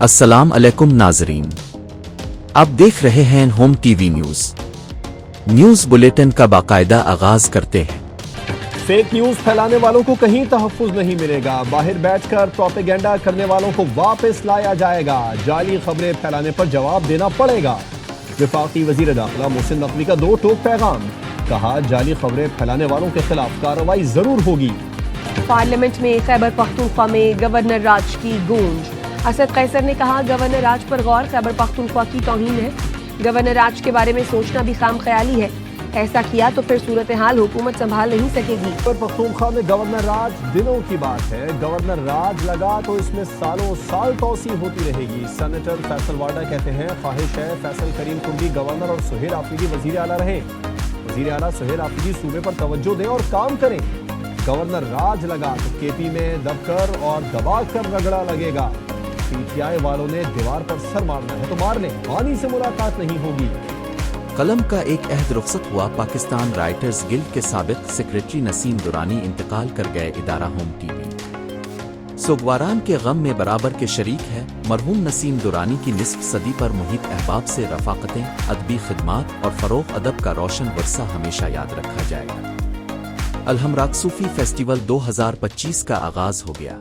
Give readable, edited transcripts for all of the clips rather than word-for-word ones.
السلام علیکم ناظرین، آپ دیکھ رہے ہیں home T V news bulletin کا باقاعدہ آغاز کرتے ہیں۔ فیک نیوز پھیلانے والوں کو کہیں تحفظ نہیں ملے گا، باہر بیٹھ کر پروپیگنڈا کرنے والوں کو واپس لایا جائے گا، جعلی خبریں پھیلانے پر جواب دینا پڑے گا۔ وفاقی وزیر داخلہ محسن نقوی کا دو ٹوک پیغام، کہا جعلی خبریں پھیلانے والوں کے خلاف کارروائی ضرور ہوگی۔ پارلیمنٹ میں خیبر پختونخوا میں گورنر راج کی گونج، اسد قیصر نے کہا گورنر راج پر غور خیبر پختونخوا کی توہین ہے، گورنر راج کے بارے میں سوچنا بھی خام خیالی ہے، ایسا کیا تو پھر صورتحال حکومت سنبھال نہیں سکے گی۔ خیبر پختونخوا میں گورنر راج دنوں کی بات ہے، گورنر راج لگا تو اس میں سالوں سال توسیع ہوتی رہے گی۔ سینیٹر فیصل واڈا کہتے ہیں خواہش ہے فیصل کریم کنڈی گورنر اور سہیل آفریدی وزیر اعلیٰ رہیں، وزیر اعلیٰ سہیل آفریدی صوبے پر توجہ دیں اور کام کریں۔ گورنر راج لگا تو کے پی میں دب کر اور دبا کر رگڑا لگے گا۔ پی ٹی آئی والوں نے دیوار پر سر مارنا ہے تو مار لیں، وانی سے ملاقات نہیں ہوگی۔ قلم کا ایک عہد رخصت ہوا، پاکستان رائٹرز گلڈ کے سابق سیکریٹری نسیم درانی انتقال کر گئے۔ ادارہ ہوم ٹی وی سوگواران کے غم میں برابر کے شریک ہے۔ مرحوم نسیم درانی کی نصف صدی پر محیط احباب سے رفاقتیں، ادبی خدمات اور فروغ ادب کا روشن ورثہ ہمیشہ یاد رکھا جائے گا۔ الحمراق صوفی فیسٹیول 2025 کا آغاز ہو گیا۔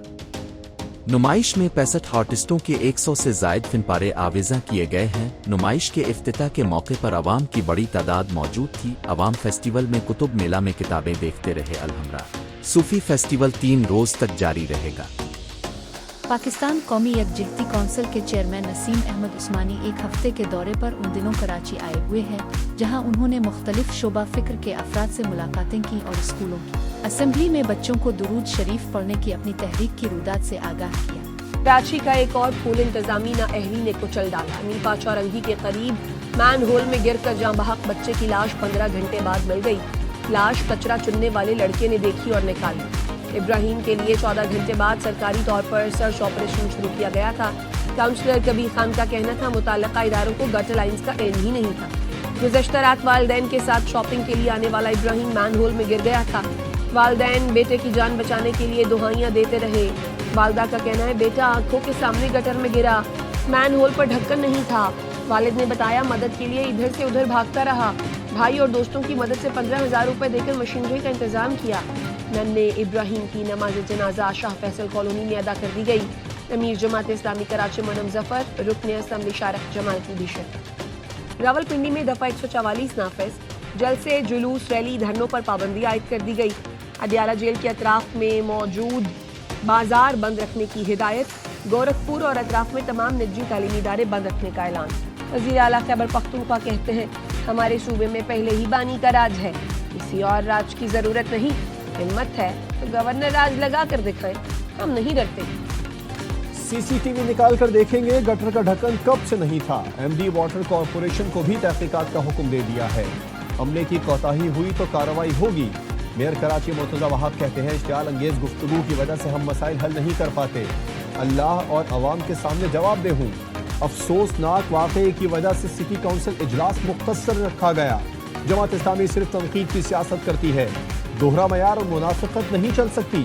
نمائش میں 65 آرٹسٹوں کے 100 سے زائد فن پارے آویزاں کیے گئے ہیں۔ نمائش کے افتتاح کے موقع پر عوام کی بڑی تعداد موجود تھی۔ عوام فیسٹیول میں کتب میلہ میں کتابیں دیکھتے رہے۔ الحمراق صوفی فیسٹیول 3 روز تک جاری رہے گا۔ پاکستان قومی یکجہتی کونسل کے چیئرمین نسیم احمد عثمانی ایک ہفتے کے دورے پر ان دنوں کراچی آئے ہوئے ہیں، جہاں انہوں نے مختلف شعبہ فکر کے افراد سے ملاقاتیں کی اور اسکولوں کی اسمبلی میں بچوں کو درود شریف پڑھنے کی اپنی تحریک کی رویداد سے آگاہ کیا۔ کراچی کا ایک اور پھول انتظامی نااہلی نے کچل ڈالا۔ نیپا چورنگی کے قریب مین ہول میں گر کر جاں بحق بچے کی لاش 15 گھنٹے بعد مل گئی۔ لاش کچرا چننے والے لڑکے نے دیکھی اور نکالی۔ ابراہیم کے لیے 14 گھنٹے بعد سرکاری طور پر سرچ آپریشن شروع کیا گیا تھا۔ کاؤنسلر کبیر خان کا کہنا تھا متعلقہ اداروں کو گٹر لائنز کا علم ہی نہیں تھا۔ گزشتہ رات والدین کے ساتھ شاپنگ کے لیے آنے والا ابراہیم مین ہول میں گر گیا تھا۔ والدین بیٹے کی جان بچانے کے لیے دہائیاں دیتے رہے۔ والدہ کا کہنا ہے بیٹا آنکھوں کے سامنے گٹر میں گرا، مین ہول پر ڈھکن نہیں تھا۔ والد نے بتایا مدد کے لیے ادھر سے ادھر بھاگتا رہا، بھائی اور دوستوں کی مدد سے 15,000 روپے دے کر مشینری کا انتظام کیا۔ ننھے ابراہیم کی نماز جنازہ شاہ فیصل کالونی میں ادا کر دی گئی۔ امیر جماعت اسلامی کراچی منم ظفر، رکن اسمبلی شارق جمال کی بھی شرکت۔ راولپنڈی میں دفعہ 144 نافذ، جلسے جلوس ریلی دھرنوں پر پابندی عائد کر دی گئی۔ اڈیالہ جیل کے اطراف میں موجود بازار بند رکھنے کی ہدایت، گورکھپور اور اطراف میں تمام نجی تعلیمی ادارے بند رکھنے کا اعلان۔ وزیر اعلیٰ خیبر پختونخوا کہتے ہیں ہمارے صوبے میں پہلے ہی بانی کا راج ہے، کسی اور راج کی ضرورت نہیں، ہمت ہے تو گورنر راج لگا کر دکھائیں، ہم نہیں ڈرتے۔ سی سی ٹی وی نکال کر دیکھیں گے گٹر کا ڈھکن کب سے نہیں تھا۔ ایم ڈی واٹر کارپوریشن کو بھی تحقیقات کا حکم دے دیا ہے، عملے کی کوتاہی ہوئی تو کارروائی ہوگی۔ میئر کراچی مرتضی وہاب کہتے ہیں اشتعال انگیز گفتگو کی وجہ سے ہم مسائل حل نہیں کر پاتے، اللہ اور عوام کے سامنے جواب دہ ہوں۔ افسوسناک واقعے کی وجہ سے سٹی کونسل اجلاس مختصر رکھا گیا۔ جماعت اسلامی صرف تنقید کی سیاست کرتی ہے، دوہرا معیار اور منافقت نہیں چل سکتی۔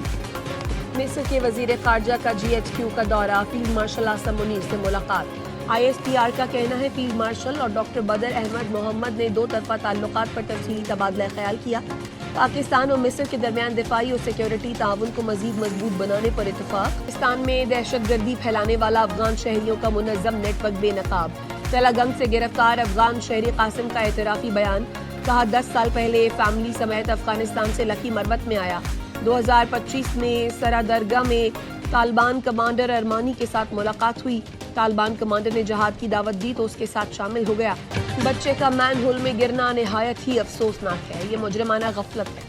مصر کے وزیر خارجہ کا جی ایچ کیو کا دورہ، فیلڈ مارشل عاصم منیر سے ملاقات۔ آئی ایس پی آر کا کہنا ہے فیلڈ مارشل اور ڈاکٹر بدر احمد محمد نے دو طرفہ تعلقات پر تفصیلی تبادلہ خیال کیا۔ پاکستان اور مصر کے درمیان دفاعی اور سیکیورٹی تعاون کو مزید مضبوط بنانے پر اتفاق۔ پاکستان میں دہشت گردی پھیلانے والا افغان شہریوں کا منظم نیٹ ورک بے نقاب۔ تلگنگ سے گرفتار افغان شہری قاسم کا اعترافی بیان، کہا 10 سال پہلے فیملی سمیت افغانستان سے لکی مروت میں آیا۔ 2025 میں سرا درگاہ میں طالبان کمانڈر ارمانی کے ساتھ ملاقات ہوئی۔ طالبان کمانڈر نے جہاد کی دعوت دی تو اس کے ساتھ شامل ہو گیا۔ بچے کا مین ہول میں گرنا نہایت ہی افسوسناک ہے، یہ مجرمانہ غفلت ہے،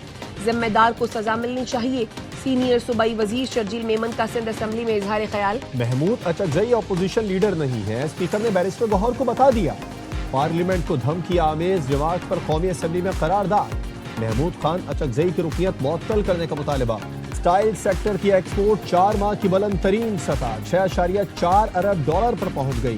ذمہ دار کو سزا ملنی چاہیے۔ سینئر صوبائی وزیر شرجیل میمن کا سندھ اسمبلی میں اظہار خیال۔ محمود اچکزئی اپوزیشن لیڈر نہیں ہے، اسپیکر نے بیرسٹر گوہر کو بتا دیا۔ پارلیمنٹ کو دھمکی آمیز جماعت پر قومی اسمبلی میں قرارداد۔ محمود خان اچکزئی کی رکنیت معطل کرنے کا مطالبہ۔ سٹائل سیکٹر کی ایکسپورٹ 4 ماہ کی بلند ترین سطح 6.4 ارب ڈالر پر پہنچ گئی۔